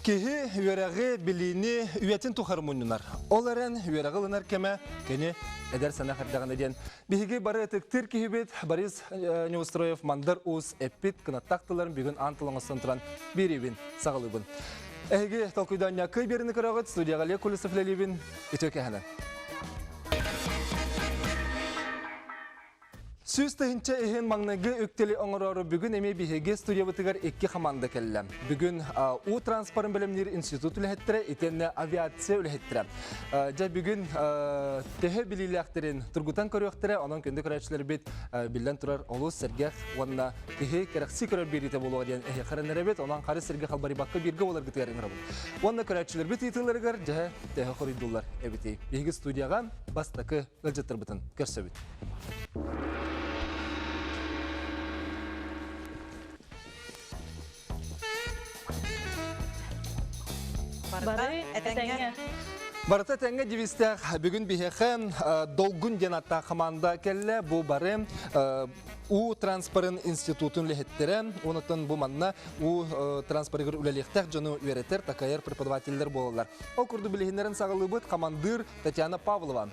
Kehi üyerağı bilini üyetin tuharmunlar. Olaren üyerağılınlar keme keni eder sana kardağın eden. Bihigi barı etiktir kihibit Boris Neustroyev mandar uz epit kınattaqtıların bugün antılığısın turan bir evin sağlıbın. Ehigi talkuydan yakı birini kırağıt studiyaga le kulisiflelibin itöke hanan. Süz tăhınça ehen magnıgı ökteli oңororу bugün eme bihege studiya bıtıgar ekki hamanda kellem. Bugün U Transparent Bilimleri Institutu ülehettire, itenne aviasiya ülehettire. Ja bugün tehe bililakterin turgutan körüyaktire, onun kendi körüyakçıları bit bilden turar oluz sergah, onna tehe kereksi körür birite bolu diyen ehe karanere bit, onun karı sergah halbari bakka birge olar gıtıgarın rabın. Onna körüyakçıları bit itileri gar, ja tehe koridullar ebiti. Bihege studiyaga bastakı gılcıttır bıtın, körse bit. Barata tenge diviste bugün biheken dolgun denatta komanda kelle bu barem U Transparent Institutun lehettiren onutun bu manna U Transparent ülelektek jonu üreter takayar prepodavateller bollar. O kurdu bilehinlerin sağlıbıt komandır Tatyana Pavlova.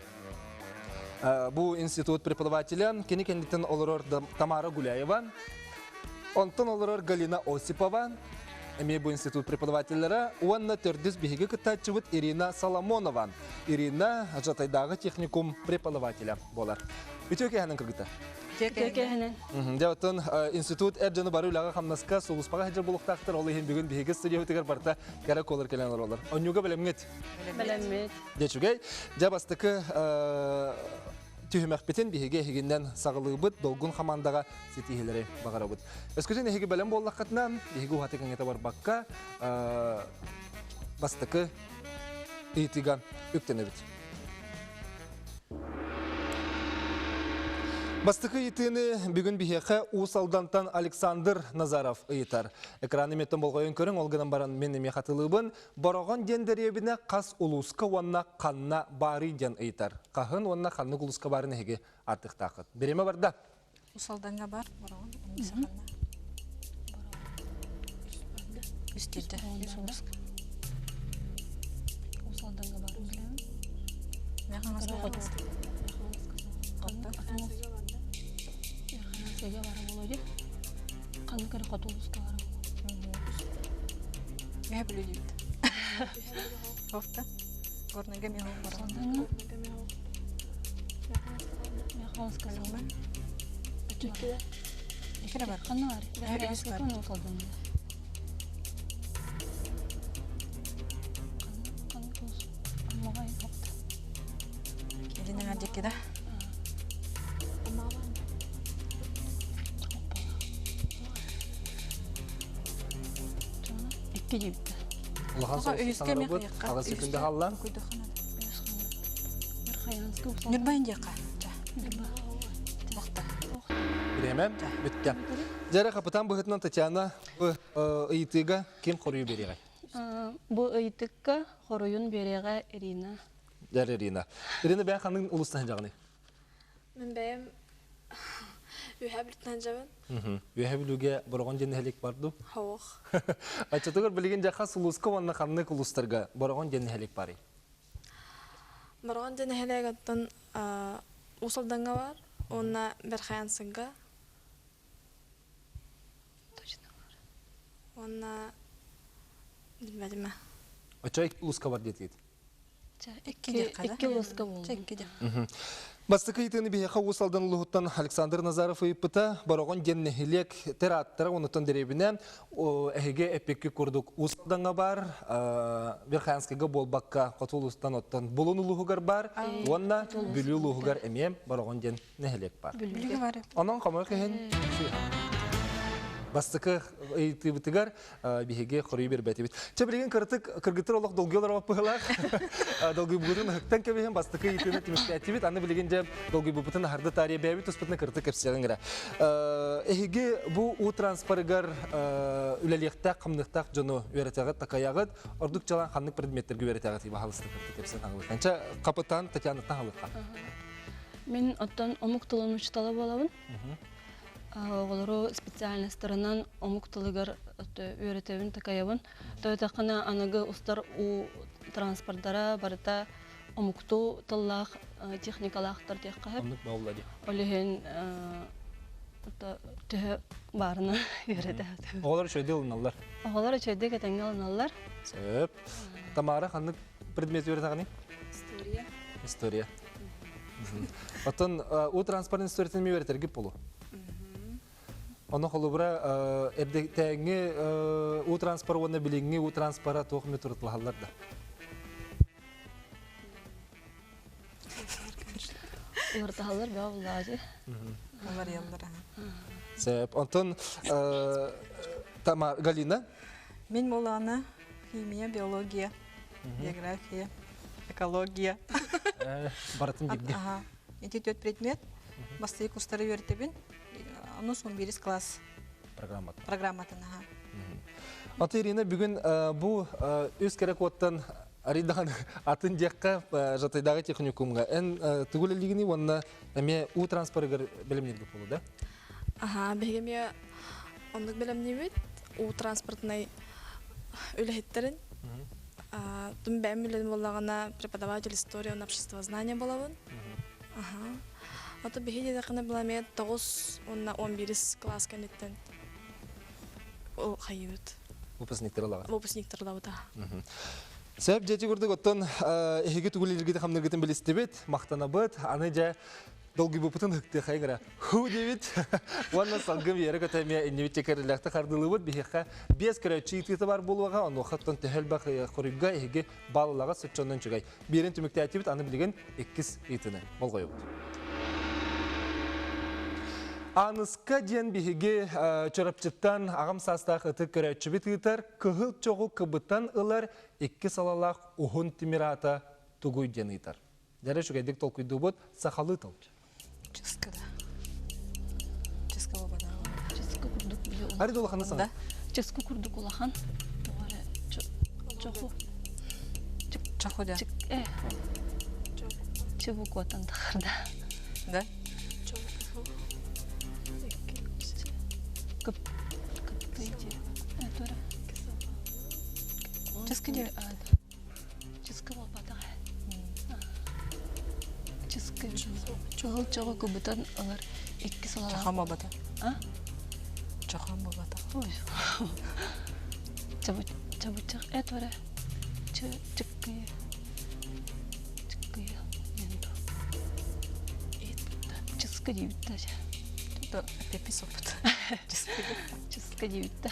Bu institut prepodavatelен keni kenditin olurur Tamara Guляева, ondan olurur Galina Osipova. Эми bu институт преподавательлері, онна төрдіз бігігі кітатчывыт Ирина Соломонова. Ирина жатайдағы техникум преподавателя болар. Үтеуке әнін кіргіті? Үтеуке әнін. Жәуітін институт әржені бары үліға қамнасқа соғыспаға әжір болуқтақтыр. Ол ехен бүгін бігігі студия өтігер барта кәрі колыр келенер олар. Онюға білемгет? Білемгет. Дечугей, жабастықы түйімәқпетін бігіге егінден сағылығы долгун хамандаға сетихелері бағара бұд. Өскөзен егі бәлем боллақ қатынан, егі ұхаты кәңеті бар баққа бастықы ұйтыға үктені бұд. Бастықы үйтіні бүгін бігеқі Усалдантан Александр Назаров ұйтар. Экраны меттен болғайын көрің, олғынан баран менеме қатылыбын, бараған дендеребіне қас ұлысқа онна қанна бары ден ұйтар. Қағын онна қанны ұлысқа барын әге артық тақыт. Береме барда? Усалданға бар, бараған, онысы қанна. Үстелді, ұлысқа. Усалданға бар, Сеге бары болуды. Қанны кәрі қатулысқа бары болуды. Мен білу дейбді. Офта. Горныға мен ол бары. Мен қалысқа салма. Үтікті. Екірі бар. Қанны бар. Өз бар. Қанны осалданға. Қанны көз. Аммағай офта. Келінің әдекі да. Gidipti. Allah'ın öýüske sağlığı ağa sekinde hallan. Nurbayın jaqa. Bilemem, bitti. Jara kapıtan bıhıtnan Tatyana ıyıtıga kim koruyu beriğe? Bu ıyıtıga koruyun beriğe Irina. Jara Irina. Irina ben kanın ulustan jağını. Men beyim ühebilten jabın. Ühebilüge borağın jennehelik bardu. Hawaq. Açatıgır bilgin jaqa suluska vanna kanны kulustarga borağın jennehelik bari. Borağın jennehelik attan usaldanğa var. Ona bir xayansınga. Ona bilmedim mi? Açay uluska var diyet. İki uluska oldu. Bastıkı itini bir heka usaldan uluhuttan Alexander Nazarov ipıta borağın jennehelik terattara onutun derebinen ehege epekki kurduk usaldanğa var bir xayanskaga bolbakka qatulustan ottan bulun uluhugar bar onna bülü uluhugar emem borağın jennehelik bar. Bilgi var. Onun kamarı kehen Bastıkı itibigar bihege koruyu bir beti bit. Çebilgin kırtık kırgıtır olaq dolgular apılar. Dolgu bugün hıktan kebehen bastıkı itini timistiyati bit. Anne bilgince dolgu bugün harda tarihe bebit uspatına kırtık hepsiyen gira. Ehege bu U Transparent üleliyekte qamlıqta jonu öğretağıt takayağıt orduk çalan qanlık predmetlerge öğretağıt iba halısты kırtık hepsiyen ağılık. Ança kapıtan Tatyana'tan halıqqa. Men ottan omuk tılınmış talab olabın. Олары специальностьтарынан омуктылыгар өретебин такаябын. Тойтақына анығы устар у транспорттара барыта омукту тыллах техникалахтар тек қағып. Амнык баулади. Олеген түхі барына өреті. Олар шөйде ұлыналар. Оғалар өчөйде кетенге алыналар. Сөп. Тамара қанық предмет өретағаны? История. Оттон у транспорт институтын ми өретергіп болу? Оны қолы бұра әрдектәңі у транспорт оны біліңі у транспорта тоқымет ұрытылғалар да. Ұртағалар бәу бұлады. Олар ялдыр. Сөп. Онтон Галина? Мен моланы химия, биология, география, экология. Баратын бігде. Эти 4 предмет. Бастығы кустары өртебін. Оны сон беріс класс программатын. Аты Ирина, бүгін бұл өз керек оттан аридаған атын жаққа жатайдағы техникумға. Ән түгілілігіні онына әме у транспорығыр білімнерге болу, да? Бігеме ондық білімнебет, у транспортнай өліхеттерін. Тум бәм білім болағына преподаватель история он общество знания болауын. Ото бігеде дақына біламет 9-11 класс кәнеттен ол қайыбыт. Выпускниктер алаға. Выпускниктер алауыда. Сөп, жәті көрдік оттан әйгі түгілілерге қамнырғытын білісті бет, мақтана бұд, аны жа долгий бұпытын үкті қайғыра. Ху дебет, онна салғым ері көтәме әневет жекәріліқті қардылы бұд, бейхеқа 5 көрәтші итіті бар болуға, оны оқтан тәхіл бақ қорыға әйгі балылаға сүтчоннан жүгай. Берін түмікті әті бет, аны білген 2 итіні. Бол қойып. Анысқа ден бігеге чөрапчыттан ағам састақ ұты көрәтші бет ұйтар, күхіл чоғы күбіттан ұлар 2 салалақ ұхын тимирата тұғуй ден ұйтар. Дәрі жүгәйдік толкүйді бұд, сақалы тұл. Ческада. Ческа бабада. Ческа күрдік біле ол. Арид олақаны саңа? Ческа күрдік олақан. Чоқу. Чахуда. Чебук отан тақырда. Да? Ческа де? Ческа бабадағы. Ческа чоғыл көбітін олар 2 салалақ. Чахан бабада. Чахан бабада. Чабычық әтвара. Чыққыя. Енді. Ческа дейбітті жа. Это пепис опыт. Ческа дейбітті.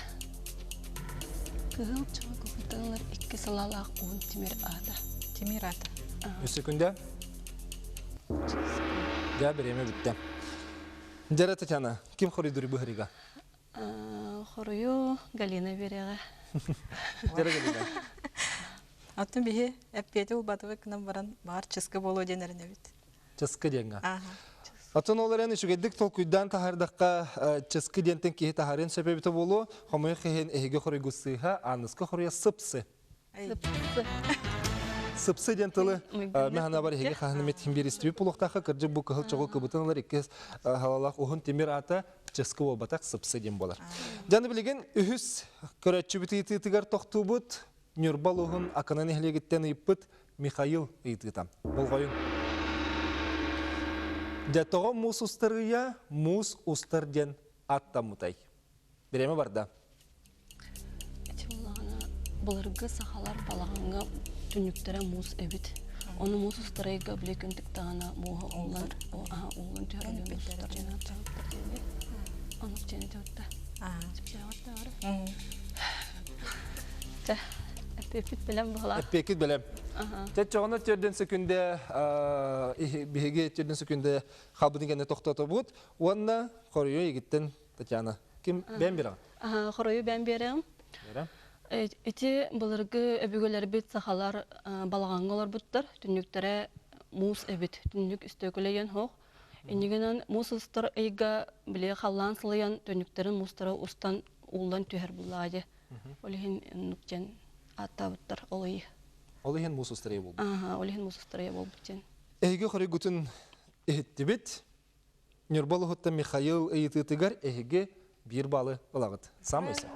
Кығыл чоғы көбітін олар 2 салалақ ұғын темір ада. Темир ата. Өсі күнде? Жа береме бітті. Жәрі Татьяна, кем қоры дүрі бұғырыға? Қорыю Галина береға. Жәрі Галина. Аттын бейі әппеті ұлбатывы күнен баран бағар ческа болу денеріне бет. Ческа денға. Атын оларен үшігедік толкүйдан тахардаққа чески дентен кейі тахарен сөпебіті болу, қомой қейін әйге қоры ғысыға, анысқа қорыя сыпсы. Сыпсы дентілі, мәхана бар әйге қағынымет химберистігі пұлықтаққа кірджі бұл қығыл чоғыл көбітін олар еккес халалақ ұғын темір ата чески олбатақ сыпсы ден болар. Жаны білеген үхіс көрәтші біті етігар тоқту бұд, Нюрбал ұғын ақынан әхлегеттен ұйыппыт Михаил ұйтығытам. Бұл қойын. Жаттоға мұс ұстарғыя, мұс ұстар ден аттамытай. Береме барда? Әте болағына бұлырғы сақалар балағанға түніктері мұс әбіт. Оны мұс ұстарайға біле күндік тағана мұға олар, оғын түрілі мұс ұстар ден аттамытай денде. Онық жені де өтті. Жіпсай өтті бары. Әппекет білем бұғыла. Әппекет білем. Тәт жоғына түрден сөкінде, бігеге түрден сөкінде қалбыдың кәне тоқтаты бұд. Онына қорыйы егіттен Татьяна. Кім бән беріған? Қорыйы бән беріған. Эти бұлырғы әбігілер бет сақалар балағанғалар бұттар. Түнніктері мұс әбет. Түннік үстекілеген хоқ. Енегенен мұс ұстар әйға біле қалан сылыян түнніктерін мұстары ұстан ұлдан түйер бұлады. Олеген нүктен ата бұттар олайы. Олеген мұс ұстарай болды. Олеген мұс ұстарай болды бұттен. Әйге қоры күтін әйітті бет. Нюрбалы ғытта Михаил әйітігігер әйге бір балы ұлағыд. Сам өйсі.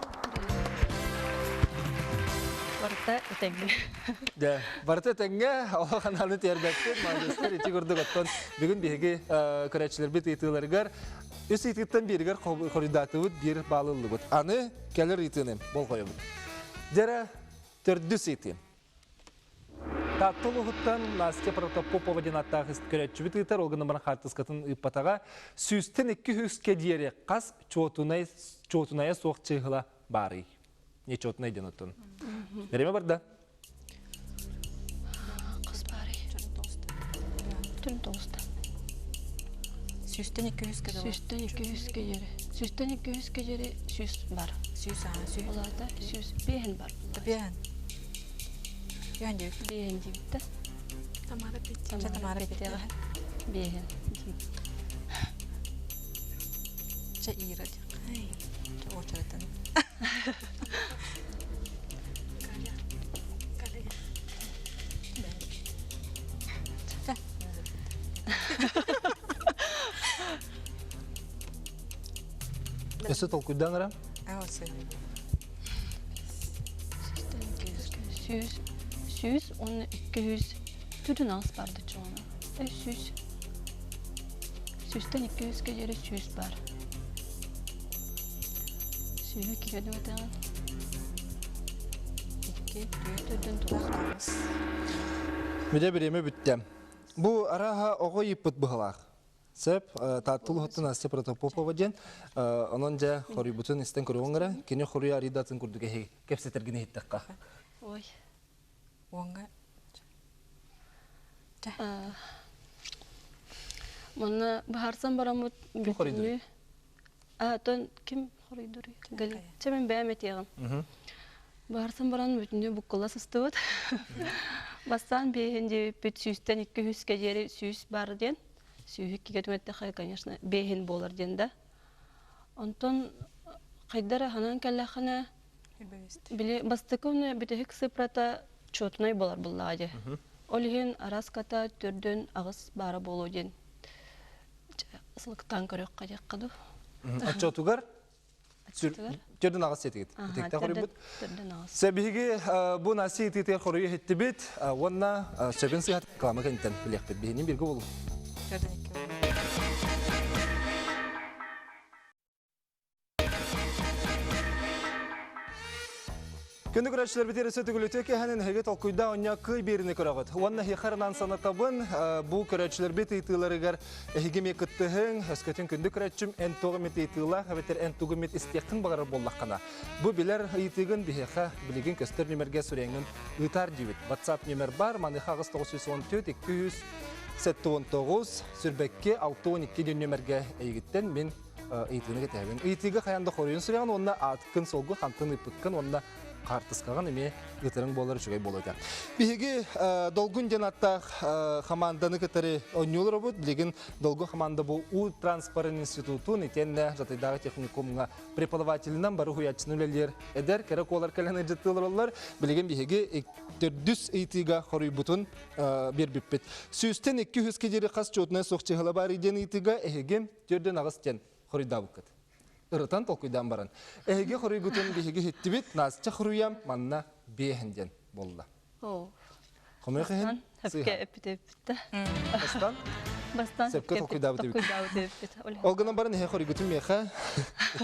барта этеге. Да, барта теңге ол каналны тербеттен, магистр ичи көрдүк оттон бүгүн биги көрөчүлөр бит итыларгар үс ититтен биргер коридатыбыт бир балылыбыт. Аны келер итинем бол коёбут. Жара төрдүс итин. Таттылыгыттан Настя Протопопова денаттағы көрөчү бит итер олганы бана хартыскатын ыппатага сүстен 200-ке диере кас чотуная соқ чыгыла бары. Не чотунай денаттын. Береме барда? Кыз бары. Түн тоста. Сүйістен 200-ке де бар. Сүстен 200-ке жері. Сүстен 200-ке жері сүз бар. Сүйіс, сүйіс. Оларда сүз бейін бар. Бейін. Бейін дейік. Бейін дейікті. Тамара Петти. Тамара Петтиға. Бейін. Жа Ира дейік. Жа очаратын. Жа. Эсэ толкуйдан ара? Осы. Сүз, оны 200 түрін ас барды çoğuna. Сүз. Сүзден 200-ке жері сүз бар. Сүйі кегеді өтеген. 2, 4, 9. Müde bireme büttüm. Bu araha oğu yıpıt bıhılaq. Sep tattılıhıttın Настя Протопопова ден. Onunca xoruy bütün isten körüğüngara. Kene xoruy aridatın kurduk ehe. Kepsetergine hittakka. Ой. Оңға. Мұны бұхарсан барамыт Кім хоридури? Тон кім хоридури? Гали. Чемен бәмет еғын. Бұхарсан баран бүтінде бұққыла сысты бұд. Бастан бейхенде бүт сүйістен 200-ке жері сүйіс бар ден. Сүйі кегетуметті қай, конечно, бейхен болар ден да. Онтон қайдары ханан кәлі Били бастыковны битехик сыпрата чотунай болар буллади. Олихин араската түрдөн агыс бары болу ден. Сылыктан көрөк кадек каду. Отчетугар? Түрдөн агыс етігет. Текте хорой бұд. Түрдөн агыс. Себиги bu Настя ититер хорой хетті бит. Онна сөбін сыйат калама кәнттен білек бит. Бейінен бірге болу. Көрден 2. Күнді көрәтшілер бітері сөті күлітеке әнін әге толқойда оңя күй беріні көрағыд. Онна хиқарынан санатабын бұл көрәтшілер біт ейтілерігер әгеме күттіғін, өскөтін күнді көрәтшім ән тоғы мет ейтіла, әбетер ән тоғы мет істеқін бағарыр боллаққана. Бұл білер ейтігін бігеға білеген көстер нөмерге сүреңін ұйтар дейбіт. WhatsApp нөмер бар, маныға ағыз 914-200-719 сүрбәкке 612 нөмерге әйгіттен мен ейтіні кетәбін. Ейтігі қаянды қорыйын сүреген, онна атқын солғы, қантын ұйпыққын, онна қартысқаған еме ұтырың болар жүгей болуды. Беге долгун денаттақ қаманданы кітірі өңелер бұд, білеген долгу қаманда бұл У транспорын институтын етенне жатайдағы техникумға преподавателінен бары хуятшынулелер әдер, кәрі қолар кәліні жеттілер олар, білеген беге түрдүс ейтіға қорый бұтын бербіппет. Сүйістен 200 кедері қас чотына соқчығылы бар еден ейтіға әйге түрден ағыз тен қорыйда бұқыт. Ырытан толкуйдан баран. Әйге хорой гутун бихиге хетти бит, Настя хоруям манна бехенден болла. Қомай қайын? Хөпке өпіті. Бастан? Бастан Сөпке толкуйда бұты бит. Олғынан баран әйге хорой гутун меха,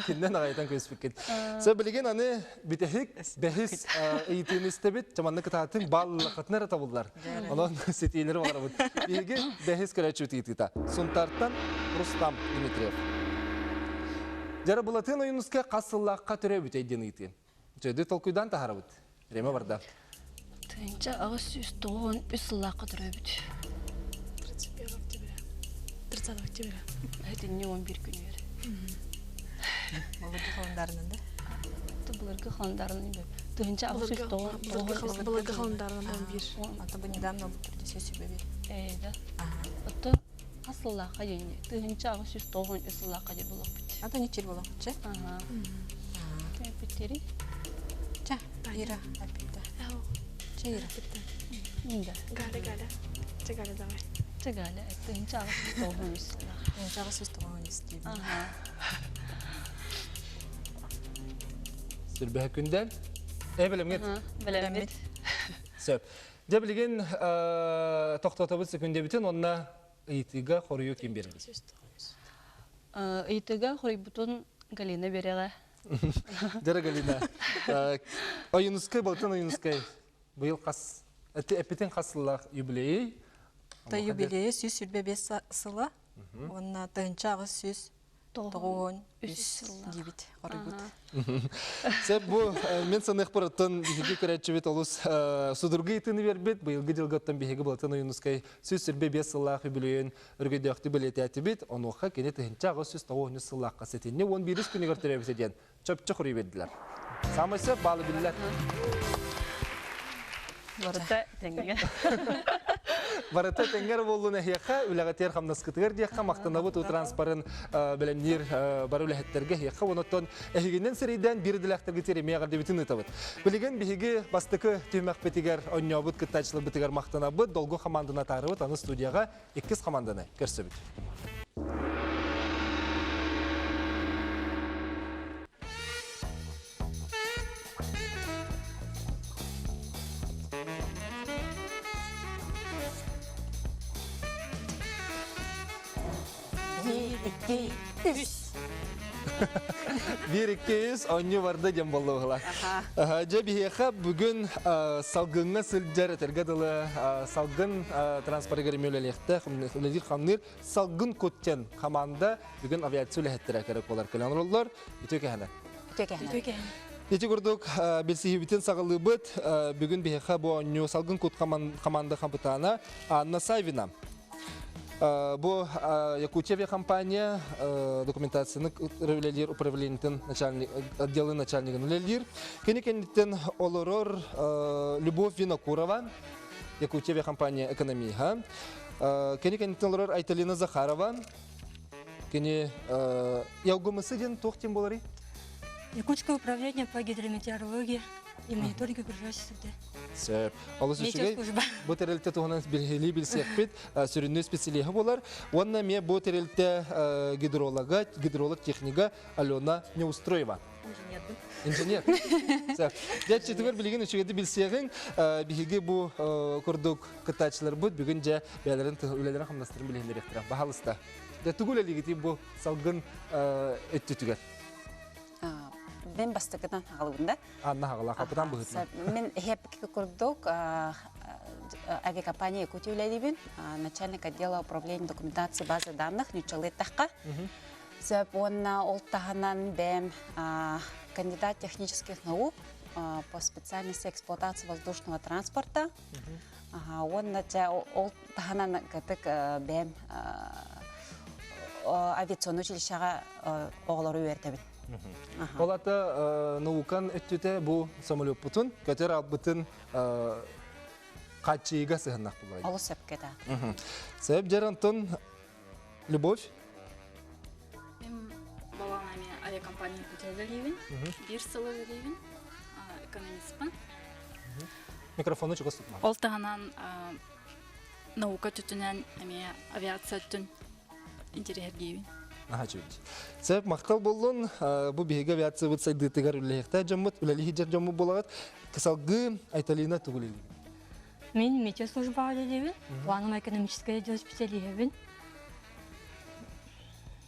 кенден ағайтан көз біккен. Сө білген аны бітехік, бәхіс ейтін істебет, жаманны кітатын баллы қатынары табылдар. Оның сетейлері бар бұд. Беге бәхіс көрәтші өті етіта. Сұнтарттан Рустам Дмитриев. Жара бұлатын ойынызға қасыллаққа түрі бүт әйден ейтін. Жөйді толкуйдан тахара бұт. Реме барда. Түйінчі ағыз үстіғын үсіллаққа түрі бүт. 31 октября. 30 октября. Әйтіне 11 күн ері. Бұлығы қалындарының да? Бұлырғы қалындарының бөп. Түйінчі ағыз үстіғын Бұлығы қалындарынан 11. Ата бұл недавно бұл түрде сөз сөбе бер. Әйді. Отты қасыллаққа жеңде. Түйінчі ағыз үстіғын үсіллаққа жер бұлық бүт. Ата не чир болақ бұтшы? Ага. Кәпеттері? Жа, Ира, әпетті. Жа, Ира. Инда. Галя. Галя, давай. Галя, түйінчі ағыз үстіғын үсіллаққа. Мен жағы сөз тұғын істеймін. Ага. Сүрбәе күнден Белемгет. Белемет. Сөп. Де білген тоқтатабыз секунде бітін, онна ыйтыга хорую кем береді? Ыйтыга хорибутун Галина береға. Дәрі Галина. Ойынызкай, балтын ойынызкай. Бұйыл қас, әппетен қасылақ юбилейі. Та юбилейі сүз сүрбе 5 сылы. Онна тығынчағы сүз тоғын үс дебет хорибут. Сәп бұл, мен санық бараттан бігеге көрәтші бет олыс судырғы етіні бербет, бұйылғы жылғаттан бігеге балтын ойынызкай сүз сүрбе 5 сылақ юбилейін үргеде ақты білеті әті бет, онуға кене тығынчағы сүз тоғын үс сылаққа сетіне 11 күні көртірі бетеден чөпчі құры беділер. Самайсы балы білілер. Барыта тәңгеген. Барыта тәңгер болуына хияққа, үләғатер қамнаскытығыр дейққа, мақтанабыт транспарын білімнер бар үләхеттерге хияққа, оныттан әхігінен сірейден бір діләқтерге теремей ағарды бітін ұтабыт. Білеген бігі бастықы түймәқ бетігер, оннябыт күттачылы бітігер мақтанабыт, долғы қамандына тарыбыт, аны студияға 2 қаманданы көрсі біт. Bir ikkeyiz onyu vardı gen bolluğular. Jabihiyaka bugün salgınına sılcar etergadılı salgın transportı görmüyorlar. Uledir hamnir salgın kotten kamanda bugün aviasyon lehettere kerek olar kalan rollar. Bitiyor ki hana. Neti gördük bilsihi bütün sağlığı bit bugün bihiyaka bu onyu salgın kod kamanda kamputana Anna Sayvina. Bu Якутия компания документацияны ревлелер управлениятын отделы начальнигын ревлелер. Кенекенден олорор Любовь Винокурова, Якутия компания экономия. Кенекенден олорор Айталина Захарова. Кене Ялгомысыден тохтем болари? Якутское управление по гидрометеорологии и мониторинга окружающей среды. Алыс үшігей, бұл тәрелті тұғынан білгелі білсек бет, сүрінні специалиға болар. Онна ме бұл тәрелті гидролог техника Алена Неустроева. Инженер. Дәт четігер білген үшігеді білсеғін, бігі бұл көрдік кытачылар бұд, бүгін жа өлелерін қамдастырын білгендер ектірі. Бағалыста. Дәт түгіл әлігеті бұл салғын өтті түгер. Ben bastıktan ağılında. Anna ağıla kapıdan бұғытын. Мен hep көрдік авиакомпания Якутия үләдебін, начальник отдела управления документации базы данных Нючалы таққа. Зәп онна олтағынан бәм кандидат технических наук по специальности эксплуатации воздушного транспорта. Онна олтағынан кәтік бәм авиационный училищаға оғылары өертебін. Олата наукан өттіте бұл самолет бұтын, көтер албытын қатшыйға сығынақ бұлай. Олы сөпкеда. Сәб жарантын Любовь? Мен баланами авиакомпания көтелдерейбін, бір сылы өрейбін, экономистпін. Микрофоны чүгіс тұтма. Ол тағынан наука түтінен авиация түтін интерьергейбін. Сәп мақтал болын, бұл бейгі авиация бұд сайдытығар үләйіқта жаммыт, үләліхи жар жаммы болағат, кысалғы Айталина тұғыл елі. Мен метеослужба үлелебін, планом экономическое дело специалиебін.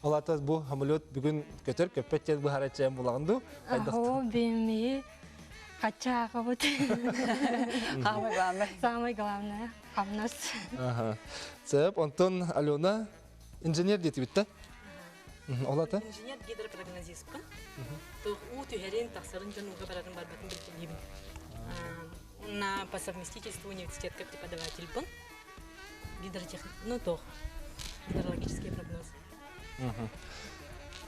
Олатаз бұл хамылет бүгін көтір көппеттен бұл харатчайын болағынды. О, беймей қатчаға бұд. Самый главное, қамнас. Сәп, онтон Алена инженер деті бітті? Олата? Инженер гидропрогнозистпін. У түйерен тақсарын жан уға баратын барбатын білгенебін. На по совместительству университет как преподавательпін. Гидрологические прогнозы.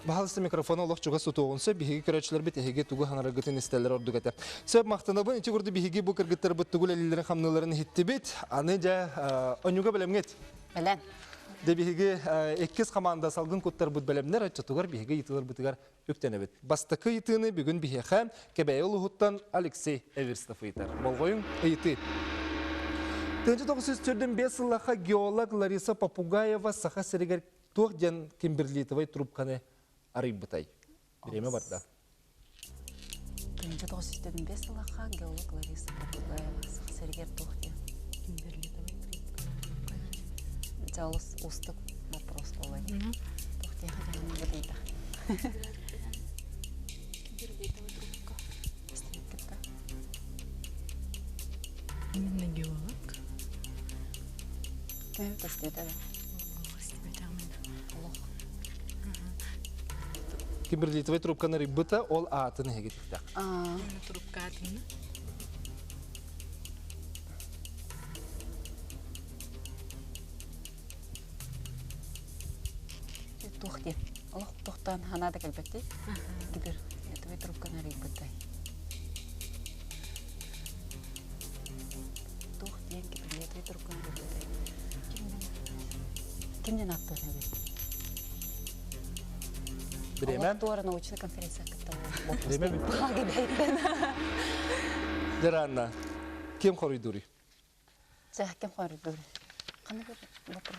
Бағалысты микрофоны олық чуға сұты оғынсы, бігеге көрәтшілер бет әхеге тұғы ғанарығытын істелер орды ғаты. Сөп мақтанабын, еті көрді бігеге бұл кіргіттер бұт тұғыл әлілерін қамныларын хетті бет, аны жа онюға білемгет. Білен. Дебиге 2 команда салгын коттар бут белемнер айтчатугар биге итилер бутыгар өктәнәбет. Бастыкы итыны бүген биһәхә кебәй улуһуттан Алексей Эверстов итәр. Болгойын ити. 1905 елларга геолог Лариса Попугаева саха серегер тохден Кимберлитовой трубканы арый бутай. Биреме барда. 1905 сылақа геолог Лариса Попугаева Сергер Тухте. Жалыс устық вопрос болай. Тухте хадяны бұдейді. Именно геолог. Киберлитовый трубканы риббыта ол атын хегетикта. Трубка атымны. Тухте. Олық тухтан ханада кәлбәтті. Киберлитовый трубканы риббыта. Тухте киберлитовый трубканы риббыта. Кімден аттығын әбет? Время? Туара научный конференция каттау. Время бит. Жаранна. Кем хоридури? Жах кем хоридури? Қаны бір вопрос?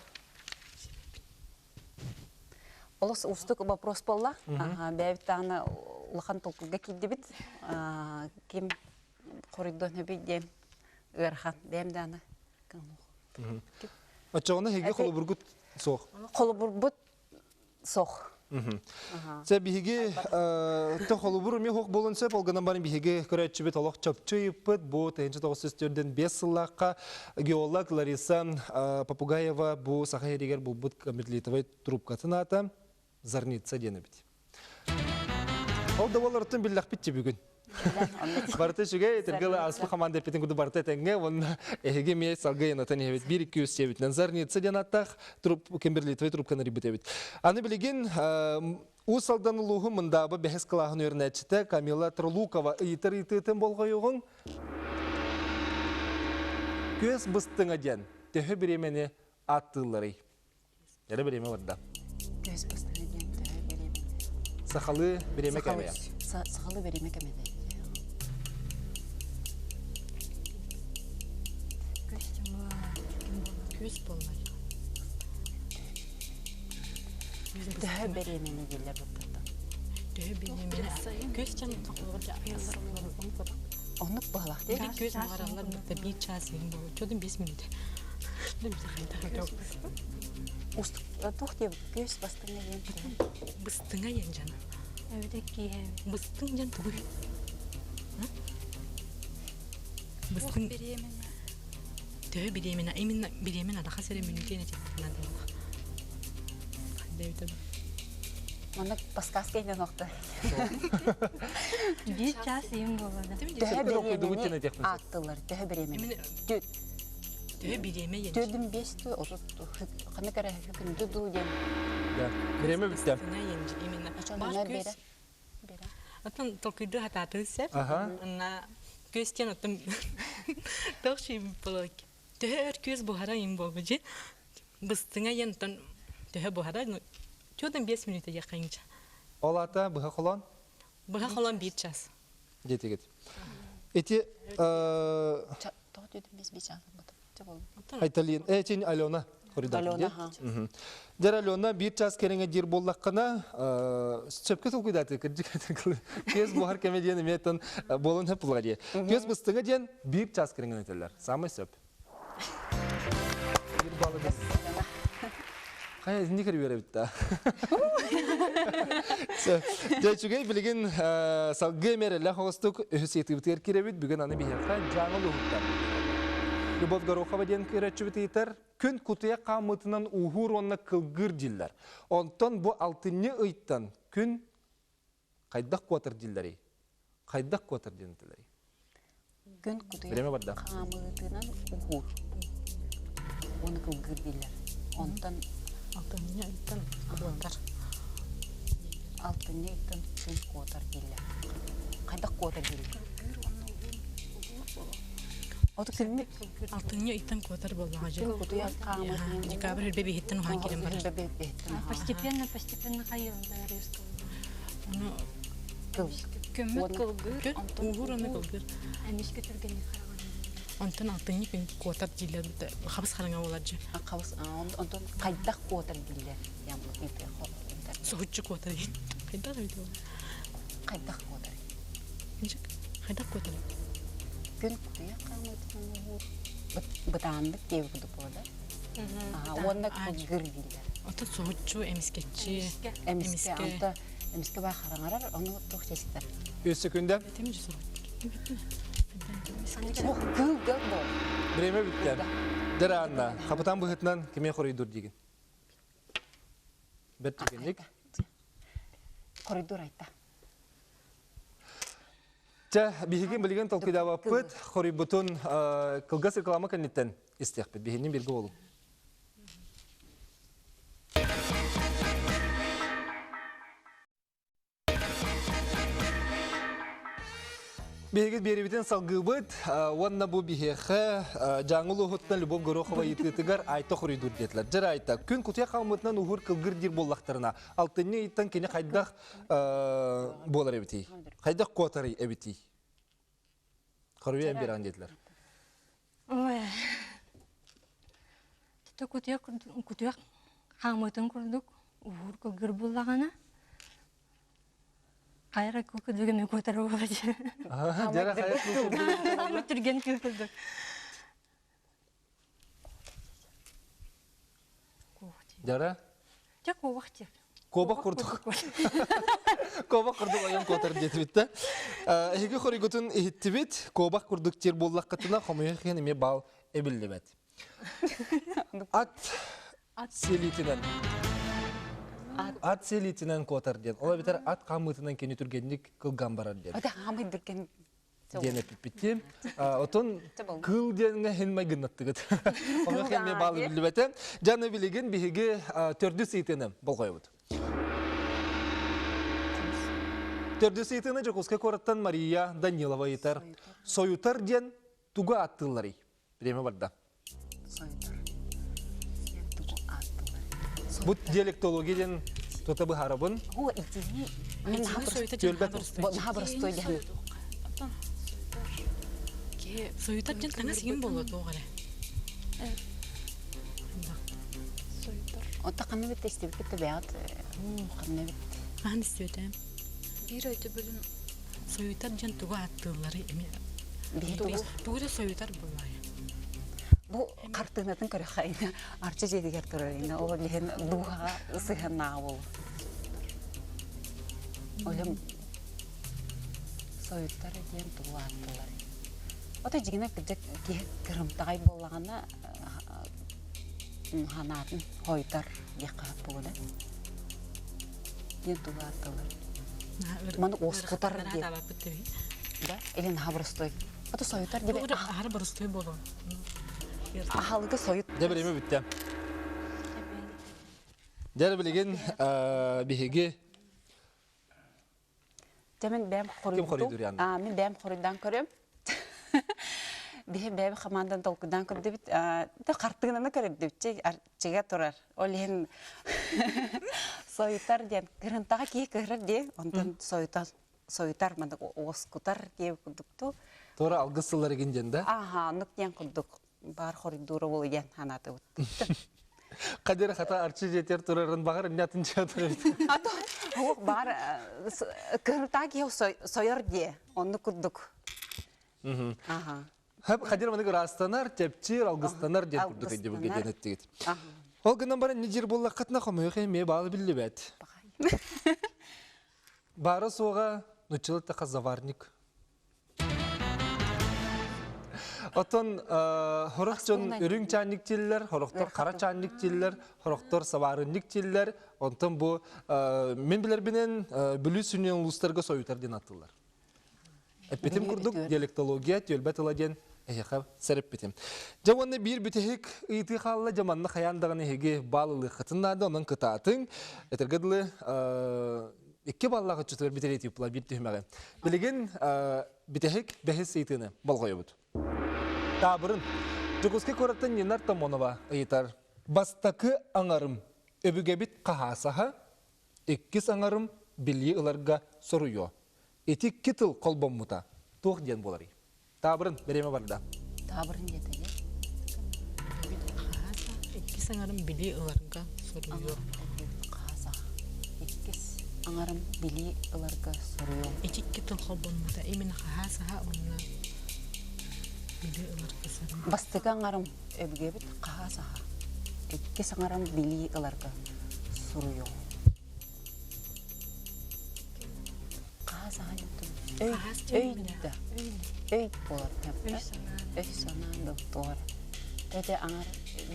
Олыс устық вопрос болла. Бәйбіт тағына ұлған толқыға кейді бит. Кем хоридури бит дем ұрхан. Бәйм дағына. Açığına hege kolu burgut soğ. Kolu burgut soğ. Sen bihigi te kolu buru mi hoq bolunsa polganan bari bihigi kıraççı bit aloq çapçı yıpıt bu tenci toğusistörden 5 yıllıqqa geolog Larisa Попугаева bu saha heriger bu bud kamirlitavay trubkatın ata zarnitsa deni bit. Ol davalartın billaq bitçi bugün. Barta şüge tergele aslı komanda petin kudu barta tenge on ehge mi salgayna tani evet 1-200 sevit nazarnitsa denattaq trup kimberlitavay trubkаны ribitevit. Аны bilgin u saldanılığı mındabı behis kılağın örnəçite Kamila Trulukova ıytır ıytıtın bolğayuğun göz bıstığına den tehü biremeni attığıları. Yere bireme vardı. Göz bıstığına den tehü biremeni. Sahalı bireme kemeye. Sahalı bireme kemeye. Göz bolmay. Tehü biremeni diller bıttırdan. Tehü biremeni. Göz canı takılırca. Onluk bağlaq değil. Göz mağaralar da bir çaz yerim bolu. Çoğudun 5 minut. Устық тухте göz bastığına den tehü. Bıstığına yen canı. Evdeki ev. Bıstığın can tuğuy. Bıstığın tehü biremeni. Emin biremeni adaqa sere minutiyene çektiğine de bak. Onu paskas gelen nokta. Bir ças yiyeyim boladı. Tehü biremeni attılar. Tehü biremeni. Tehü bireme yen. Dördün 5 tü oruttu. Kanı kara hüküm düdü den. Bireme bitti. Bıstığına yenci emin. Açanlar bere. Atan tolkuydu hatatı sep. Ona gözten atam. Tolşi bolak. Tehü göz buhara yen bolbacı. Bıstığına yen tan tehü buhara. Çoğudun 5 minuta yakınca. Olata bıha kolon? Bıha kolon bir ças. Geti get. Eti Toh dedim biz bir çağırdım. Aytalin. Etin Alona. Alona ha. Der Alona bir ças kerenge dir bollaqına çöpke tolkuydatı. Göz buhar kemediyen metan bolun hep bulgadiye. Göz bıstığına diyen bir ças kerenge neteller. Samay söp. Bir balı bas. Kaya izini kırı vere bitti. Dayçugay bilgin salgı merelle hoğustuk ühüsiyeti biter kirebit. Bugün anı bihirkan canlı hukuklar. Любовь Горохова ден киречүбит итер, күн кутуя камытынан ухур онна кылгыр диллер. Онтон бу алтынны ыйттан күн кайдак куатыр диллери. Кайдак куатыр диллери. Күн кутуя Время барда. камытынан ухур. Оны кылгыр диллер. Онтон Алтынны ыйттан куатыр. Алтынны ыйттан күн куатыр диллер. Кайдак куатыр диллер. Otu kelime Алтынны ыйттан куатыр боллага же. kutuya kamı. Декабрь беби хиттен ухан керем бар. Постепенно хайылды арестовал. Оны Көмөк кылгыр. ухур оны кылгыр. Әмеш көтөргенге караган. Онтон алтынны күн куатыр дилер. Хабыс хараңа болар же. Kavus ondan kaydak kuatar diller. Yamlı ite Soğutçu kуатыр. Кайда да бит. kaydak kuatar. Ничек? Хайда көтөр. Күн кутуя қалмайтын бұтандық деп бұды болды. Онда көлгір дейдер. Ото соғытчу эмискетчи. Эмиске анта эмиске бай қараңарар, оны тоқ жесіктер. 3 секунда. Темir соғыт. Гүл бол. Время бітті. Дір анда. Қапытан бұғытынан кеме қоридор деген. Бір текенлік. Коридор айта. Жа, бігеген білген толқида бапыт, қори бұтын қылғас реклама кәнеттен істеқпет. Бігеннен бергі олу. Бігет беребетен салғы бұд, онна бұл бігеқі жаңылы ұғыттан Любов Горохова ететігер айта қори дүрдетілер. Жыр айта, күн күтия қалмытынан ұғыр қылғыр дер боллақтарына. Алтынне еттен кені қайдақ болар әбітей. Қайдақ қуатары әбітей. Қаруы әмберан деділер. Ой. Тіпті күтуяқ қамытын көрдік, ұғыр көгір болағана. Қайра көкідігі мен көтірі болады. Жара қайық көкірді. Қамытырген көкірдік. Жара? Жа қобақ тек. Кобақ құрдық. Кобақ құрдық айын көтір деді бітті. Әйгі қори көтін ехетті бет, кобақ құрдық тер боллақ қытына қомайы қиын еме бал әбілді бәт. Ат селитінен. Ат селитінен көтір ден. Ола бітер ат қамытынан кені түргенлік қылған барар ден. Ода қамай дүрген. Дені піппетті. Отын қыл деніңе хенмай гыннатты күт. Қомайы қиын еме балы білді бәті. Жаны білеген бігігі төрді сейтіні бұл қой бұд. Төрді сейтіні Жокуске қораттан Мария Данилова етер. Соютар ден туға аттылары. Біреме барда. Соютар. Туға аттылары. Бұд диалектологиядан тота бұ харабын. О, итini. Мен Набырыстой ден. Соютар жен қана сеген болады оғалай. Ота қаны бітті істебіт кетті бәғат. Қаны бітті. Қан істебетем. Bir öyle bölüm Соютар жен туға аттылары еме. Туғыда соютар болай. Бұл қартығынатын көрі қайына арчы жедігер тұрарына. Ол леген дуға ұсыған нағыл. Олым союттар ден туға аттылары. Ота жігіне кірімтағай болағына ханатын хойдар еқат болды. Ден туға аттылары. Маны осқутар деп. Да, елен хабырыстой. Ота союттар деп. Ары бұрыстой болу. Ахалығы соют. Де біреме бітті. Дәрі білеген бігеге. Мен бәм қоридор янды? Мен бәм қориддан көрем. Бәм қамандан толқыдан көрді біт. Қартығынан көрді біт. Чеге тұрар. Ол ең союттар ден. Кірінтаға кей көрір де. Ондан союттар маңда осқутар деп күдікті. Тора алғысылар ген да? Аха, нүк ден күдік. Бар қоридоры ол ен ханаты өтті. Қадері қата арчы жетер тұрарын бағар үнятын жатыр өтті. Бар кірінтаға кей сойыр де. Оны күдік. Қадері маны растанар, тепчер, алғыстанар ден күрдік әйде бүлге ден өтті кет. Ол күннен бары не жер болла қатына қомайы қайме балы білі бәт. Бары соға нүчілі тақы заварник. Отон хорох жон үрүң чанник тиллер, хорохтор кара чанник тиллер, хорохтор саварынник тиллер. Онтон бу мен билер менен бүлү сүнен улустарга соютар ден аттылар. Эпетим курдук диалектология төлбөт ыладен эхе сереп бетим. Жаманны бир бүтехик ыйты халла жаманны хаяндагын эхеге балылы хатыннады онун кытатын этергедлы эки баллага чөтөр битерети пла биттимеге. Билеген бүтехик бехес ыйтыны болгойбут. Табырын Жокуске кораттан Нинар Тамонова ыйтар. Бастакы аңарым өбүгебит кахасаха, эккис аңарым билли ыларга соруйо. Этик китыл колбоммута тух ден болары. Табырын береме барда. Табырын деді. Эккис аңарым били ыларга соруйо. Кахасаха, эккис аңарым били ыларга сорuyum. Итикки тыл хоббонмута именно хаха-саха онна били ыларга сорuyum. Бастыга аңарым өбгебит каха-саха. Икки саңарым били ыларга сорuyum. Каха-саха ютум. Өйдә. Өйд болот. Өй санаан доктор. Теде аңар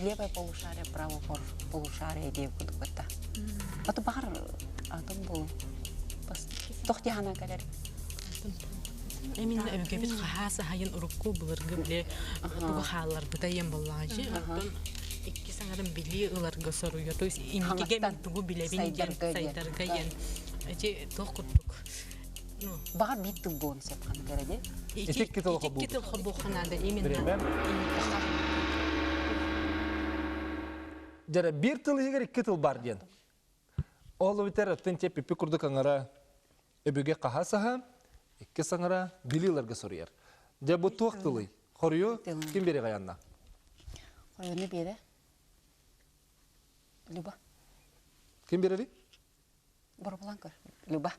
левое полушарие, правое полушарие деп кудукта. Аты бар атым бул. Бас тохтихана калер. Именно өбгебит хаха-саха ен урукку булыргы биле буга халлар бутайын боллажы. Аттан икки саңарым били ыларга сорuyum. То есть иникеге мен тугу билебин сайдарга ен. Эти тохкуттук. Бага бит бон сепкан кереде. Итикки тыл хоббоханада именно. Жара бир тыл егер 2 тыл бар ден. Ол битер аттан тепи пикурдук аңара өбүгө кахасаха 2 саңара билилерге сорuyar. Же бу туак тылы. Хорую ким бере гаянна? Хоруны бере. Люба. Ким берели? Борбланкар. Люба.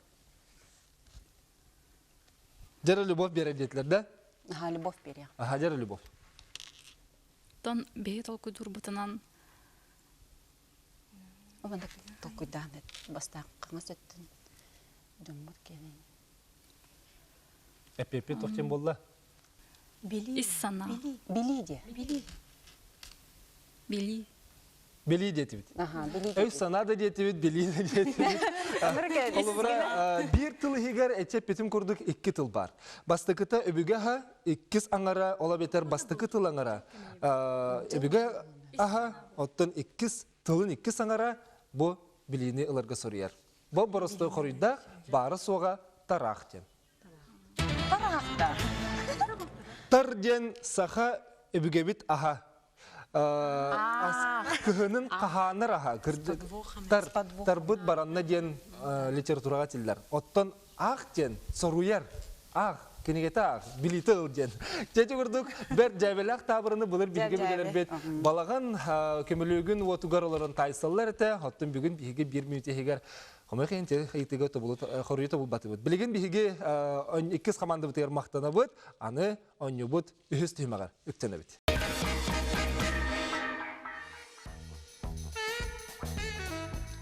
Жара любовь бере детлер да? Ага, любовь бере. Ага, жара любовь. Тон бей толку дурбутынан Оманда толкуйдан баста каңас өттүн. Дөммөт кенен. Эпепе тохтен болла. Били. иссана. Били де. Били. Бели детибит. Ага, били. Өй санада детибит, бели детибит. Олубра бир тыл егер эчеп битим курдук 2 тыл бар. Бастыкыта өбүгө ха 2 аңара ола бетер бастыкы тыл аңара. Өбүгө аха оттон 2 тылын 2 аңара бу билини ыларга сорuyar. Бу боростой хорuyда бары сога тарахтен. Тарахта. Тарден саха өбүгөбит аха. Кыһынын каханыр аха. Тарбыт баранна ден литературага тиллер. Оттон ах ден сорuyar. Ах кенегете ах билител ден. Чече көрдүк бер жабелак табырыны булыр биге билер бет. Балаган көмөлөгүн отугараларын тайсаллар эте. Оттон бүгүн биге 1 минут егер Хомекен те хейтеге тобулут хорuyta булбатыбыт. Билеген биге 2 команда бутер мактанабыт, аны онюбут үһүс түймагар үктенебит.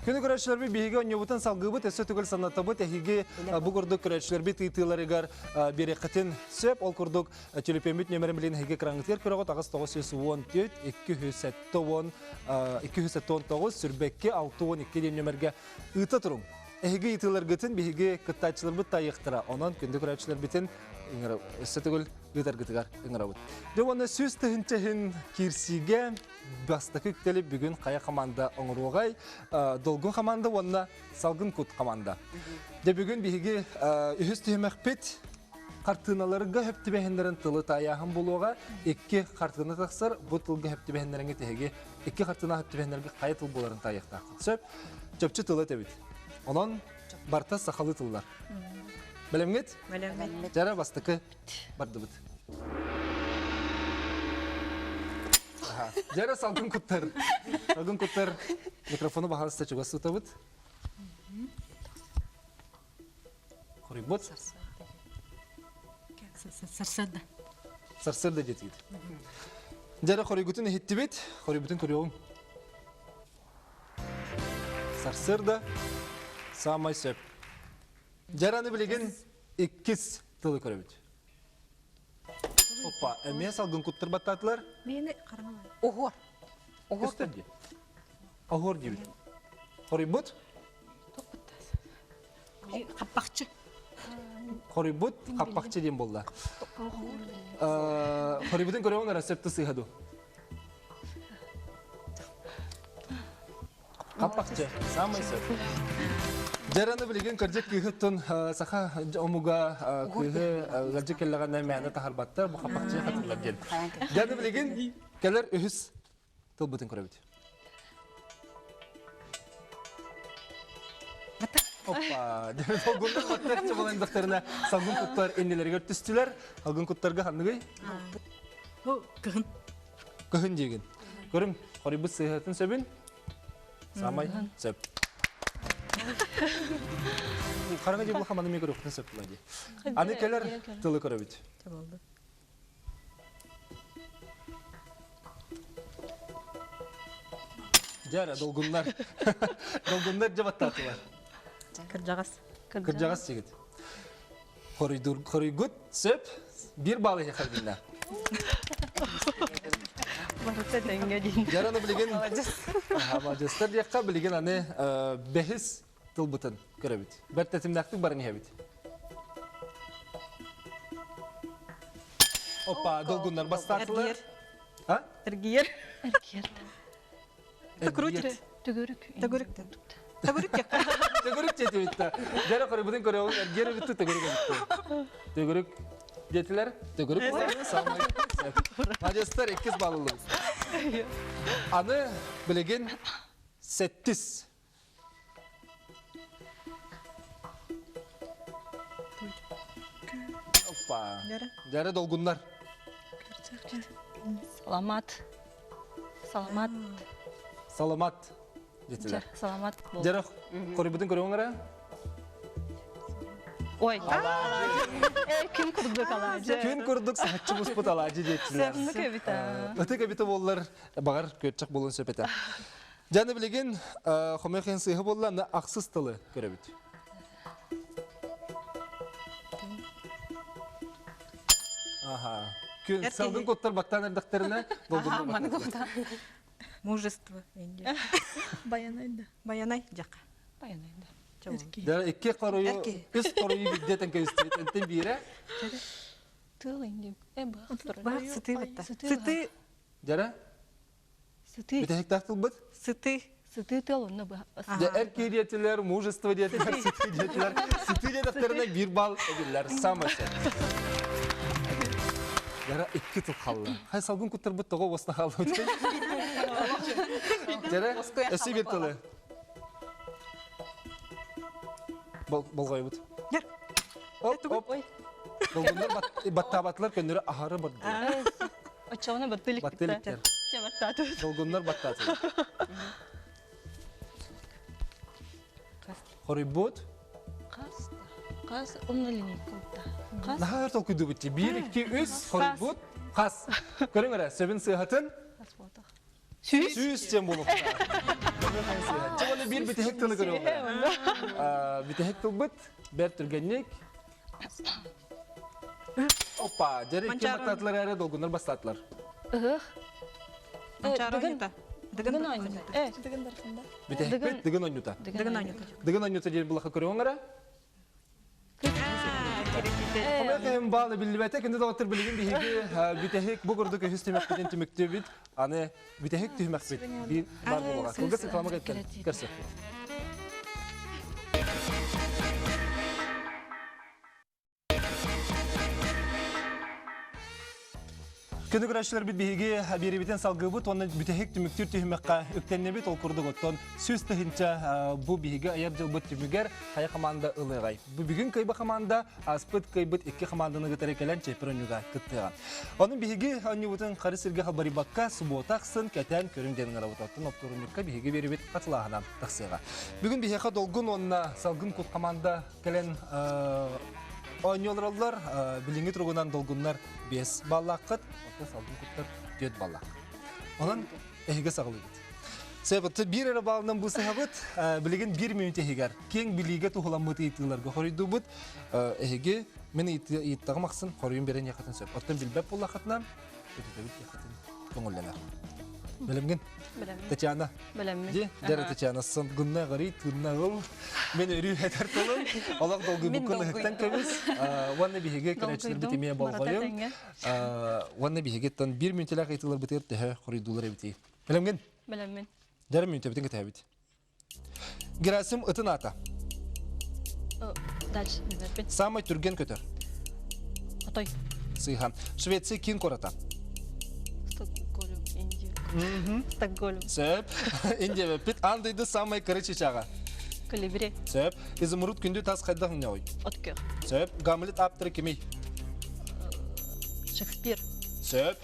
Күні көрәтшілербі бейге оньебутын салғыбыт, өсі түгіл санатабыт, әхеге бұл күрдік көрәтшілербі тыйтыларығар берекетін сөп, ол күрдік телепембет нөмірін білін әхеге краңғытер көріғыт, ағыз 910-210-9 сүрбәкке 612 ден нөмірге ұйта тұрың. Әхеге итыларғытын бейге күттайчыларбыт тайықтыра, онан күнді көрәтшілербітін өсі түгіл ұйтарғытығар ұңырабыт. Деп оны сөз түхінчәхін керсиге басты күктеліп бүгін қая команда оңыруғай, долгын команда онына салғын күт команда. Де бүгін бігі үхіс түймәк бет қартыналарыға хөптібәхендерін тылы таяғын болуға 2 қартыны тақсар, бұл тылғы хөптібәхендерінге тәхеге 2 қартына хөптібәхендерге қая тыл боларын таяқтақ. Сөп, жөпчі тылы тәбіт. Онын барта сақалы тылдар. Білемгет? Мәләмет. Жара бастықы барды бұд. Жара салгын күттер. Салгын күттер микрофону бағалысты чуға сұта бұд. Қорый бұд. Сарсада. Сарсырда жетейді. Жара қорый күтін хетті бет. Қорый бұтын көрі оғын. Сарсырда. Самай сөп. Жараны білеген 2 тылы көрі бүт. Опа, әме салгын күттір баттатылар? Мені қарамай. Огор. Өстен де. Огор дейбіт. Қорый бұт? Қаппақчы. Қорый бұт, қаппақчы дейм болды. Қорый бұтын көрі оғын рецепті сыйғаду. Қаппақчы, самай сөп. Жараны білеген көрдек күйіттін сақа омуға күйі ғалжы келліғанна мәні тахарбаттар бұл қапақчы қатырлар ден. Жараны білеген кәлер үхіс тыл бұтын көрі бүті. Опа, жараны олғынды қаттарчы болайындықтарына салғын құттар әнелерге түстілер. Алғын құттарға қанығай? Кығын. Көхін деген. Көрім, қоры бұт сыйғатын сөбін? Самай сөп. Қараңа де бұл қаманы мен көріқтен сөп бұлай. Аны келер тылы көрі бүт. Болды. Жара, долгундар. Долгундар жабаттатылар. Кыржағас. Кыржағас жегіт. Қорыйгүт сөп, бір балы еқардыңда. Барыта тәңге дейін. Жараны білеген... Молодестер жаққа білеген аны бәхіс тыл бұтын көрі бүт. Бір тәтімдақтық барын ең бүт. Опа, долгундар бастатылар. Эргиер. Әркер. Тәкүрүт. Түгірік. Тәкүрүк. Тәкүрүк якка. Төгірік жеті бітті. Жара қоры бұдың көрі оғын әргері бітті төгірік бітті. Төгірік жетілер. Төгірік бар. Салмай. Мажестар 2 балылы. Аны білеген сәттіс. Опа. Жара долгундар. Саламат. Саламат. Саламат. Жетілер. Саламат бол. Жара қоры бұдың көрі оғын Ой. Кім күрдік алажы? Күн көрдік сағатчы мұспыт алажы жетілер. Сәмді көбіті. Өті көбіті болылар бағар көтчік болуын сөпеті. Жаны білеген қомеқен сыйғы болылар ақсыз тылы көрі бүт. Күн салдың көттір бақтан әрдіқтеріне болдырды бақтар. Мужество. Баянайды. Баянай жаққа. Баянайды. Дәрі екі қаруы, үс қаруы биддетін көстіретін бейірі. Тыл енді. Бар, сыты бітті. Сыты. Дәрі? Сыты. Бітәхік тақтыл бұд? Сыты. Сыты тыл оны бұл. Әрке детілер, мужество детілер, сыты детілер. Сыты детілеріне бір бал әділер. Самасы. Дәрі екі тұл қалды. Қай салғын күттір бұд тұғы осына қалды өткен. Дәрі? Әсі бір тұлы. Болғай бұд. Ер. Оп. Долгундар баттабатылар көндері ахары бұрды. Очауына баттылық Баттылықтар. Баттаты. Долгундар баттатылар. Қорый бұд? Қас, ұмнылыны көмді. Қас. Нағар тол күді бұдты. 1, 2, 3, қорый бұд. Қас. Көрің әрі, сөбін сыйғатын? Қас болдық. Сүйіс тем болып. Жоғаны бір бітехек тылы көрі оғы. Бітехек тыл бұд, бәр түргеннек. Опа, жәрі кен баттатылар әрі долгундар бастатылар. Ұғық. Манчара ойнута. Дігін ойнута. Дігін дарқында. Бітехек бет, дігін ойнута. Дігін ойнута. Дігін ойнута жер бұлаққа көрі оңыра? Қомеқем балы білібәті, кенді дауаттыр білген бейгі бітехек бұғырды көшіс темек бітен түмікті біт, аны бітехек түмек біт. Бір бар болуға. Кылғысын қаламақ еткен. Көрсі. Күні көрәшілер біт бейге бері бітен салғы бұт, оны бүтәхек түміктір түхімекқа өктенне біт, ол күрді ғоттон сөз түхінчі бұ бейге аяр жыл бұт түмігер қая қаманда ұлығай. Бұ бүгін көйбі қаманда аспыт көйбіт екі қамандыны ғытар екелен чемпионыға күттіған. Оның бейге өңі бұтын қары сірге қабари баққа сұботақсын кәтен көрімденің арабытатын оптурыныққа бейге бері бет қатылағынан тақсыға. Бүгін бейге долғын онына салғын күт қаманда кәлен ойнолар біліңі тұрғынан долғынлар 5 баллаққыт, орта салдың күттір 4 баллақ. Онын әйге сағылы бет. Себетті бір әрі балынан бұсы ғабыт, білеген 1 минут әйгер. Кен біліге тұғылан мұты етілерге қорыйды бұд, әйге мені еттіғым ақсын қорыйын берен яқатын сөп. Оттан білбәп бұл лақытынан, өтетебіт яқатын көңілленер. Білімген? Татьяна. Біліммен. Де, дәрі Татьяна, сын ғынна ғари, тұнна ғыл. Мен өрі әтір тұлым. Олақ долғы бүкін ұқтан көміз. Уанна бігеге кәрәтшілер бітемeye болғайым. Уанна бігеге тан 1 минутелақ айтылар бітер тәхі құридулар әбітей. Білімген? Біліммен. Дәрі минуте бітін кәті әбіт. Герасим ұтын ата. Дальше. Самай түрген көтір. Атой. Сыйхан. Швеция кен кората. Стокгольм, Индия. Стокгольм. Сөп. Индия бәппет. Андайды самай кәрі чечаға. Калибре. Сөп. Изымұрут күнді тас қайдағын не ой. Откер. Сөп. Гамлет аптыры кемей. Шекспир. Сөп.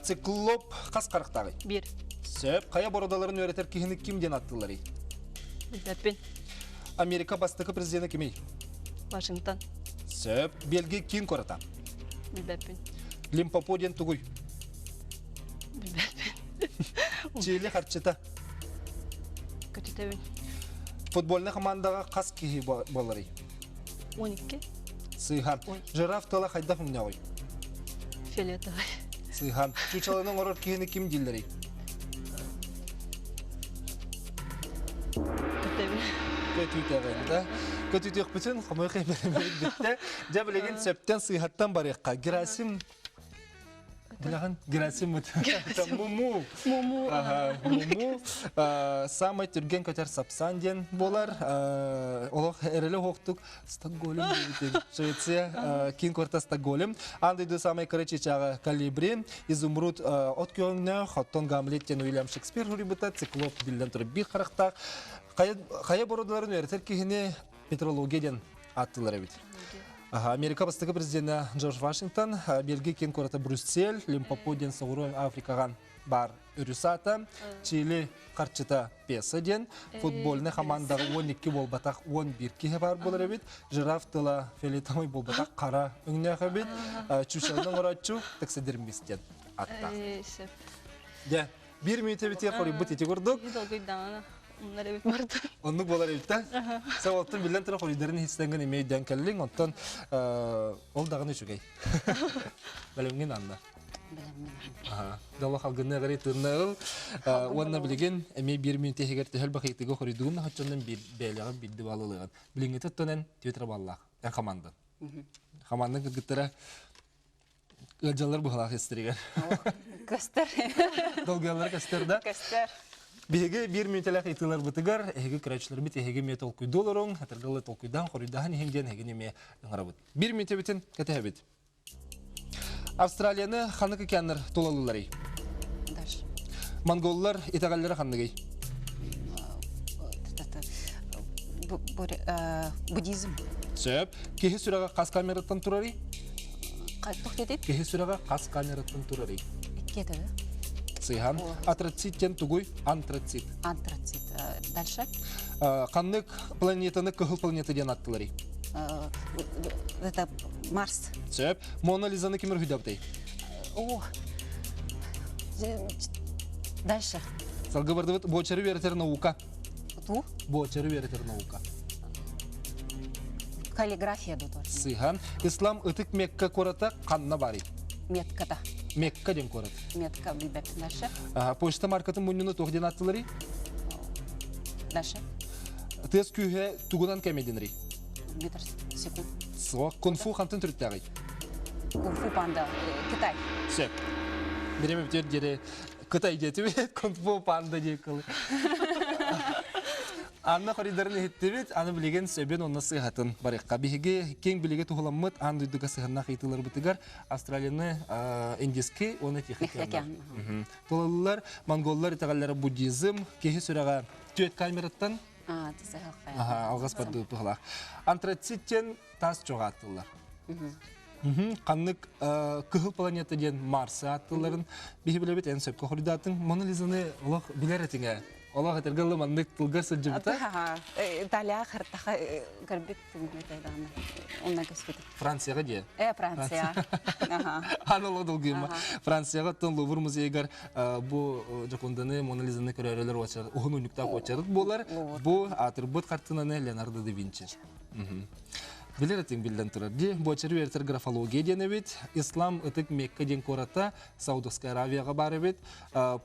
Циклоп қас қарықтағы. Bir. Сөп. Қая бородаларын өретер кейінік кімден аттылары? Білбәппен. Америка бастықы президенті кемей? Вашингтон. Сөп, Белги кин кората. Билбеппин. Лимпопо ден тугуй. Билбеппин. Чили харчыта. Көтүтөбүн. Футбольный командаға қас кейі болары. 12. Сыйхан. Ой. Жираф тала қайда хүмне ой. Фиолетовый. Сыйхан. Чучалының орыр кейіні кім дейлері? Көтөбүн. Көтүйтәгенді. Көтүйтек бүтін қымай қайберімейді бітті. Жа білеген сөптен сыйхаттан барыққа. Герасим... Білеген? Герасим Муму. Муму. Муму. Самай түрген көтер сапсан ден болар. Олық әрілі хоқтық Стокгольм дейін. Швеция кин корта Стокгольм. Андайды самай көречі чағы Калибри. Изумруд от күйіңні Хоттон Гамлет ден Уильям Шекспир хүрібіті. Циклоп білден тұрып бір қарақтақ. Қая бородыларын өртер кейіне метрологиядан аттылар әбет. Америка бастығы президенті Джордж Вашингтон, Белги кен кората Брюссель, Лимпопо ден Сауыр Африкаған бар үрісата, Чили қарчыта песа ден, футболны командағы 12 болбатақ 11 кеге бар болар әбет, жираф тыла фиолетовый болбатақ қара үңіне әбет, чушалының ұратчу тәкседерместен атта. Де, бір минуты бітер қоры бұт ете көрдік. Onlar evet vardı. Onluk bolar evde. Sen oltun bilen taraf olilerin hislengen emeği denkelliğin ondan ol dağını çökey. Belemgin anla. Dağla halgınına gari tırnağı onunla bilegen emeği bir minute heger tehel bakıytığı koridduğun haçandan beyleğin bildi bağlılığın. Bilenge tuttuğundan tüyütürü bağlılığın. En kamandan. Kamandan gıttıra gılcalar bu halak istirigen. Göster. Dolgalar gösterdi. Göster. Биһиге бир минутлах итылар бытыгар, эһиге көрәчләр бит эһиге ме толкуй долларың, хатыргылы толкуйдан хорыдаһан иһиңден эһиге неме ыңарабыт. Бир минут битен кәтәбит. Австралияны ханыкы кәннер толалылары. Дальше. Монголлар итагаллары ханныгы. Буддизм. Сөп, кеһи сүрәгә кас камераттан турары? Кайтык дедик. Кеһи сүрәгә кас камераттан турары. Кетеді. Сыйхан, атрациттен тугуй антрацит. Антрацит. Дальше. Каннык планетаны кыһыл планета ден аттылары. Это Марс. Сөп, Мона Лизаны кимер хүдәптэй. О. Дальше. Салгы бардыбыт бочары веретер наука. Ту. Бочары веретер наука. Каллиграфия ду точно. Сыйхан, ислам ытык Мекка кората канна бари. Меткада. Мекка ден корат. Метка билбеп. Дальше. Почта маркатын муннуны тохден аттылары. Дальше. Тез күйе тугунан кәмеденри. Метр секунд. Соқ, кунфу хантын түрттәғай. Кунг-фу панда. Китай. Сөп. Береме бітер дере Кытай жетібет, кунфу панда декілі. Анна коридорын ехеттебет, аны білеген сөбен онна сыйхатын барыққа. Бігеге кең білеге туғыламмыд, аны дүйдіға сыйханна қейтілер бұтығар Австралияны индеске, оны техекенлер. Толалылар, монголлар итағалары буддизм, кехи сүрәға түйет камераттан алғас барды тұғылақ. Антрациттен тас жоға аттылар. Қаннық күхіл планета ден Марсы аттыларын бігі білебет ән сөпкі құридатын. Мона Лизаны олық білер әтіңе. Олақ әтергілі маңдық тұлғар сөджі біті? Италия қыртаға көрбек түңгетайдағаны. Онна көспеді. Францияға де? Франция. Анылы долгыйма. Францияға тұн Лувр музейгар бұ жақынданы Мона Лизаны көрәрелер оғын өніктақ очарыд болар. Бұ атырбыт қартынаны Леонардо да Винчи. Білер әтің білден тұрар. Бочары вертер графология дені бет. Ислам ұтық Мекка ден кората Саудовская Аравияға бары бет.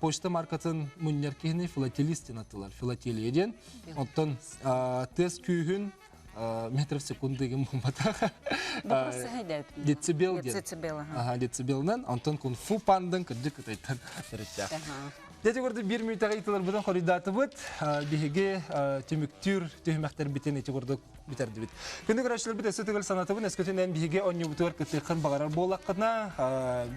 Почта маркатын мұннер кейіне филателистен атылар. Филателия ден. Оттан тез күйін метр в секунду деген бомбатаға. Децибел ден. Децибелнен. Онтан кунг-фу пандың күрді күтайтын түрітті. Дети көрді бір минутаға итылар бұдан қоридаты бұд. Бігеге түміктүр, түйімәқтер бітен еті көрді бітәрді біт. Күнді көрәшілер біт әсі түгіл санаты бұн, әскөтінен бігеге онны бұтығар күттіқін бағарар болаққына.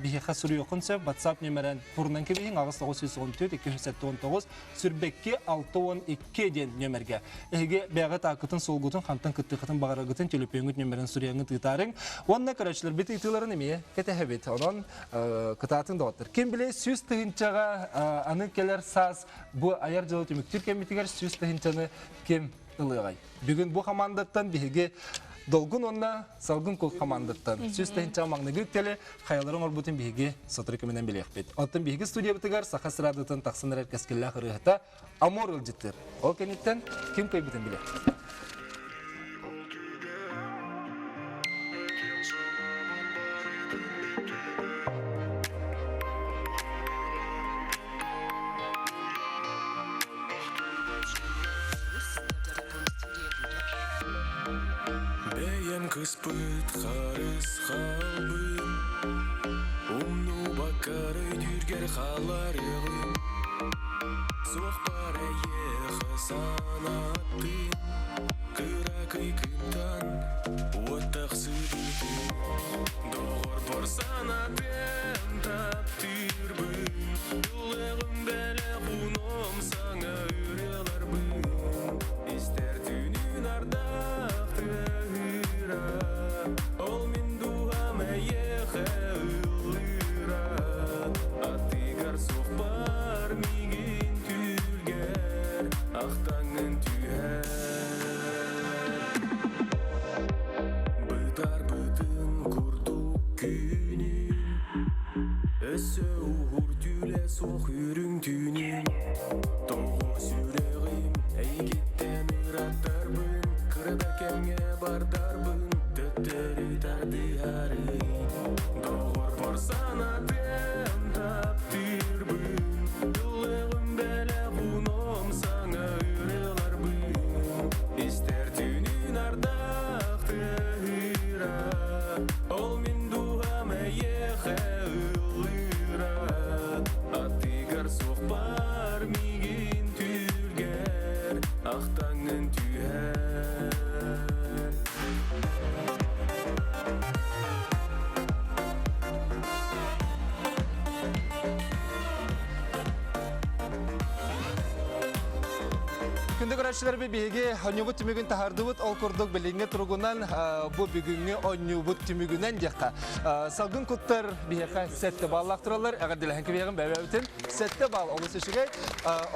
Бігеға сүрі оқынса, WhatsApp нөмірін бұрынан кебейін, ағыз 914-219, сүрбекке 612 ден нөмірге. Әйге бәға тақытын солғытын, қантын күттіқытын бағарар күтін, телепеңгіт нөмірін сүрияңы тұйтарың. Онына көрәшілер біт итыларын емее кәтәхі бет. Онын күтатын дауаттыр. Кем біле сүз тұғынчаға аны келер саз, бұ аяр жылы түміктір кемітігер сүз тұғынчаны кем ылыгай. Бүгүн бу командаттан биһиги долгун онна салгын кул командаттан. Сүз тәһинчә магныгы теле хаяларын орбутын биһиги сотрык менен билек. Оттан биһиги студия битигар сахасрадытын таксындар кескелле хырыта Амор ылжыттыр. Ол кенеттен ким көйбүтен билек. Бәйем кыспыт харыс халбын, умну бакары дүргер халарығын, соқ бара еғы санаттын, кыракы кымтан, оттақ сүрілдің, доғыр бор санатын таптырбын, юлығым бәлі құным саңа үреларбын, істер түнін ардақты ол мен дуғам әйеқі ұлыра, аттығар соқпар меген түргер, ақтаңын түйер. Бұтар бұтын күрдік күнін, өсі ұғыр түлі соқ үрің түнін, тоғы сүрегім әйгеттен ұраттарбын, қырда кәңе бардарбын, төттері тарды ары, доғыр бар санатын таптырбын, юлығым бәлі құным саңа үреларбын, істер түнін ардақты ұра, ол мен дуғам әйеқі ұлыра, аттығар соқпар меген түргер, ақтаңын түйер. Күндө көрәшчеләр биһиги оннюбут түмүгүн тахардыбыт ол курдук билинге тургунан бу бүгүнгү оннюбут түмүгүнөн жакка. Салгын куттар биһига сетте баллак туралар. Агар диләһен кебегин бәбәбитен сетте бал олус ишиге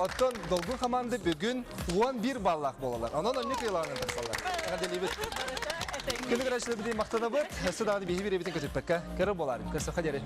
оттон долгун команда бүгүн 11 баллак болалар. Анан онны кыйланын тасалар. Агар дилебит. Күндө көрәшчеләр бии мактанабыт. Сыдагы биһи биребитен көтөппәккә. Кere болар. Көсө хадери.